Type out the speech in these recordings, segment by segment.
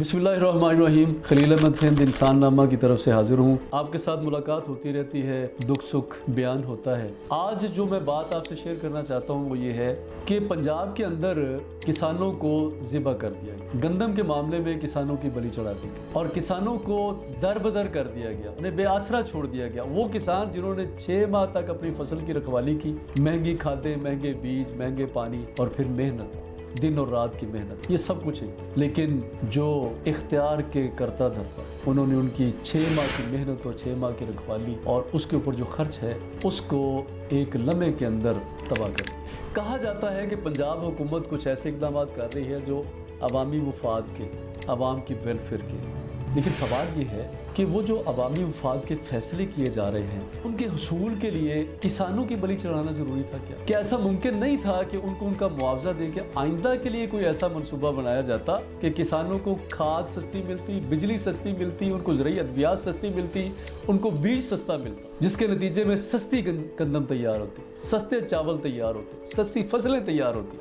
बिस्मिल्लाहिर्रहमानिर्रहीम। खलील अहमद हिंद इंसान नामा की तरफ से हाजिर हूँ। आपके साथ मुलाकात होती रहती है, दुख सुख बयान होता है। आज जो मैं बात आपसे शेयर करना चाहता हूँ वो ये है कि पंजाब के अंदर किसानों को ज़िबा कर दिया गया। गंदम के मामले में किसानों की बलि चढ़ा दी गई और किसानों को दर बदर कर दिया गया, उन्हें बेआसरा छोड़ दिया गया। वो किसान जिन्होंने 6 माह तक अपनी फसल की रखवाली की, महंगी खादें, महंगे बीज, महंगे पानी और फिर मेहनत, दिन और रात की मेहनत, ये सब कुछ है। लेकिन जो इख्तियार के करता धरता, उन्होंने उनकी 6 माह की मेहनत और 6 माह की रखवाली और उसके ऊपर जो खर्च है उसको एक लम्हे के अंदर तबाह कर दिया। कहा जाता है कि पंजाब हुकूमत कुछ ऐसे इक़दाम कर रही है जो अवामी मुफाद के, अवाम की वेलफेयर के। लेकिन सवाल ये है कि वो जो अवामी मुफाद के फैसले किए जा रहे हैं उनके हसूल के लिए किसानों की बलि चढ़ाना ज़रूरी था क्या ऐसा मुमकिन नहीं था कि उनको उनका मुआवजा दे के आइंदा के लिए कोई ऐसा मंसूबा बनाया जाता कि किसानों को खाद सस्ती मिलती, बिजली सस्ती मिलती, उनको ज़रूरी अद्वियात सस्ती मिलती, उनको बीज सस्ता मिलता, जिसके नतीजे में सस्ती गंदम तैयार होती, सस्ते चावल तैयार होते, सस्ती फसलें तैयार होती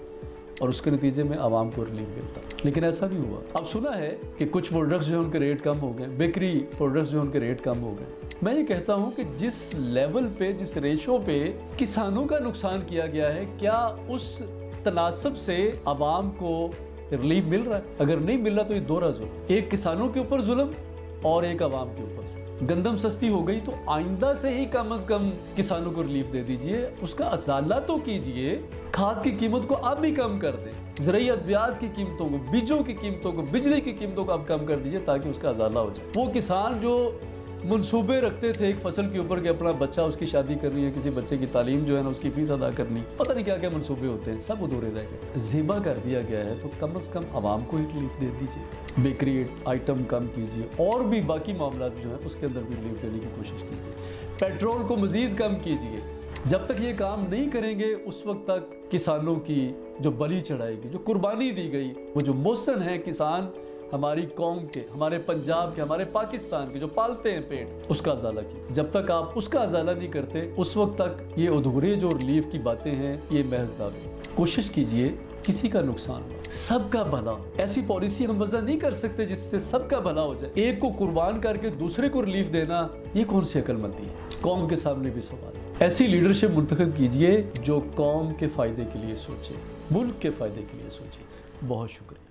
और उसके नतीजे में आवाम को रिलीफ मिलता। लेकिन ऐसा नहीं हुआ। अब सुना है कि कुछ प्रोडक्ट्स जो है उनके रेट कम हो गए, बेकरी प्रोडक्ट्स जो है उनके रेट कम हो गए। मैं ये कहता हूँ कि जिस लेवल पे, जिस रेशो पे किसानों का नुकसान किया गया है, क्या उस तनासब से आवाम को रिलीफ मिल रहा है? अगर नहीं मिल रहा तो ये दोहरा जुल्म, एक किसानों के ऊपर जुल्म और एक आवाम के ऊपर। गंदम सस्ती हो गई तो आइंदा से ही कम से कम किसानों को रिलीफ दे दीजिए, उसका अजाला तो कीजिए, खाद की कीमत को अब भी कम कर दें, ज़रूरी अद्वियात की कीमतों को, बीजों की कीमतों को, बिजली की कीमतों को अब कम कर दीजिए ताकि उसका अजाला हो जाए। वो किसान जो मंसूबे रखते थे एक फसल के ऊपर कि अपना बच्चा, उसकी शादी करनी है, किसी बच्चे की तालीम जो है ना उसकी फीस अदा करनी, पता नहीं क्या क्या मंसूबे होते हैं, सब अधूरे रह गए। ज़िबा कर दिया गया है तो कम से कम आवाम को ही रिलीफ दे दीजिए, बेकरी आइटम कम कीजिए और भी बाकी मामला जो है उसके अंदर भी रिलीफ देने की कोशिश कीजिए। पेट्रोल को मज़ीद कम कीजिए। जब तक ये काम नहीं करेंगे उस वक्त तक किसानों की जो बलि चढ़ाएगी, जो कुर्बानी दी गई, वो जो मोहसन है किसान हमारी कौम के, हमारे पंजाब के, हमारे पाकिस्तान के, जो पालते हैं पेट, उसका अजाला कीजिए। जब तक आप उसका अजाला नहीं करते उस वक्त तक ये अधूरे जो रिलीफ की बातें हैं ये महज दावे। कोशिश कीजिए किसी का नुकसान हो, सबका भला। ऐसी पॉलिसी हम वज़ा नहीं कर सकते जिससे सबका भला हो जाए। एक को कुर्बान करके दूसरे को रिलीफ देना, ये कौन सी अक्लमंदी है? कौम के सामने भी सवाल है। ऐसी लीडरशिप मुंतखब कीजिए जो कौम के फ़ायदे के लिए सोचे, मुल्क के फ़ायदे के लिए सोचे। बहुत शुक्रिया।